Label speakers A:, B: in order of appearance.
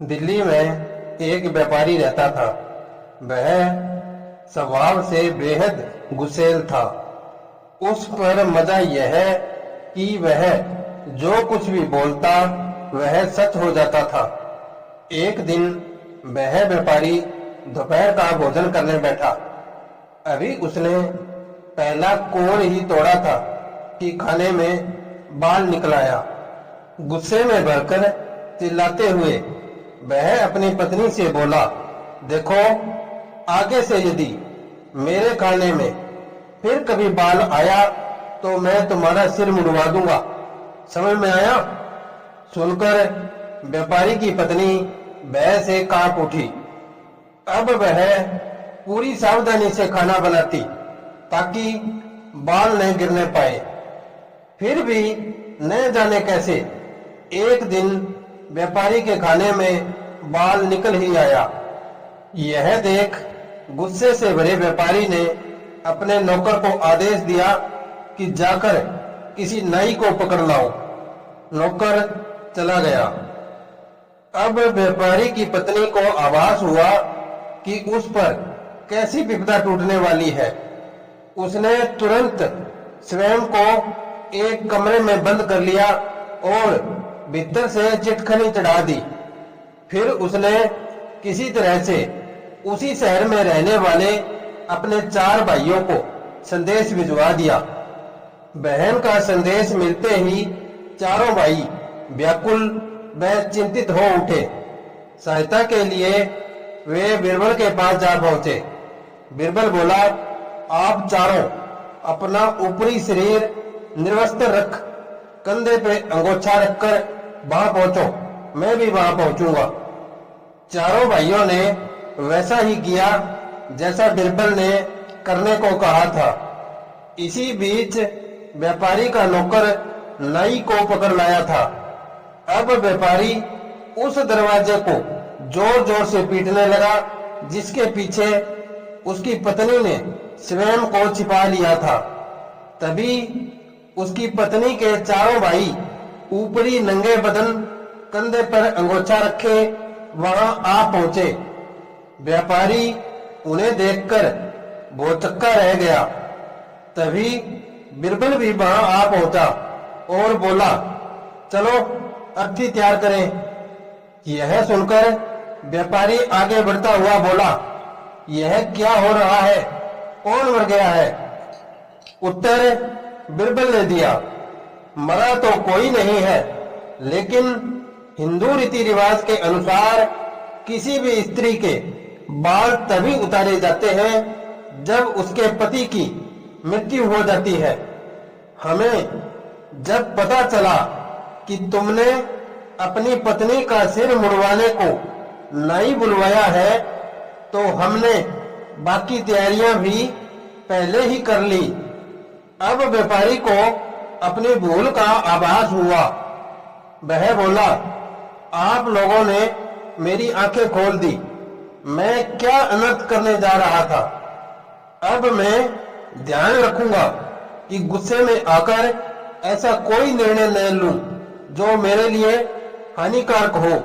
A: दिल्ली में एक व्यापारी रहता था। वह स्वभाव से बेहद गुस्सैल था। उस पर मजा यह है कि वह जो कुछ भी बोलता वह सच हो जाता था। एक दिन वह व्यापारी दोपहर का भोजन करने बैठा। अभी उसने पहला कोण ही तोड़ा था कि खाने में बाल निकल आया। गुस्से में भरकर चिल्लाते हुए वह अपनी पत्नी से बोला, देखो, आगे से यदि मेरे खाने में फिर कभी बाल आया तो मैं तुम्हारा सिर मुड़वा दूंगा। समझ में आया? सुनकर व्यापारी की पत्नी भय से कांप उठी। अब वह पूरी सावधानी से खाना बनाती ताकि बाल न गिरने पाए। फिर भी न जाने कैसे एक दिन व्यापारी के खाने में बाल निकल ही आया। यह देख गुस्से से भरे व्यापारी ने अपने नौकर को आदेश दिया कि जाकर किसी नाई को पकड़ लाओ। नौकर चला गया। अब व्यापारी की पत्नी को आभास हुआ कि उस पर कैसी विपदा टूटने वाली है। उसने तुरंत स्वयं को एक कमरे में बंद कर लिया और भीतर से चिटखनी चढ़ा दी। फिर उसने किसी तरह से उसी शहर में रहने वाले अपने 4 भाइयों को संदेश भिजवा दिया। बहन का संदेश मिलते ही चारों भाई व्याकुल व चिंतित हो उठे। सहायता के लिए वे बीरबल के पास जा पहुंचे। बीरबल बोला, आप चारों अपना ऊपरी शरीर निर्वस्त्र रख कंधे पे अंगोछा रखकर वहां पहुंचो, मैं भी वहां पहुंचूंगा। चारों भाइयों ने वैसा ही किया जैसा बीरबल ने करने को कहा था। इसी बीच व्यापारी का नौकर नाई को पकड़ लाया था। अब व्यापारी उस दरवाजे को जोर जोर से पीटने लगा जिसके पीछे उसकी पत्नी ने स्वयं को छिपा लिया था। तभी उसकी पत्नी के चारों भाई ऊपरी नंगे बदन कंधे पर अंगोछा रखे वहां आ पहुंचे। व्यापारी उन्हें देखकर भौचक्का रह गया। तभी बीरबल भी वहां आ पहुंचा और बोला, चलो अर्थी तैयार करें। यह सुनकर व्यापारी आगे बढ़ता हुआ बोला, यह क्या हो रहा है? कौन मर गया है? उत्तर बीरबल ने दिया, मरा तो कोई नहीं है, लेकिन हिंदू रीति रिवाज के अनुसार किसी भी स्त्री के बाल तभी उतारे जाते हैं जब उसके पति की मृत्यु हो जाती है। हमें जब पता चला कि तुमने अपनी पत्नी का सिर मुड़वाने को नाई बुलवाया है तो हमने बाकी तैयारियां भी पहले ही कर ली। अब व्यापारी को अपनी भूल का आभास हुआ। वह बोला, आप लोगों ने मेरी आंखें खोल दी। मैं क्या अनर्थ करने जा रहा था। अब मैं ध्यान रखूंगा कि गुस्से में आकर ऐसा कोई निर्णय न लूं जो मेरे लिए हानिकारक हो।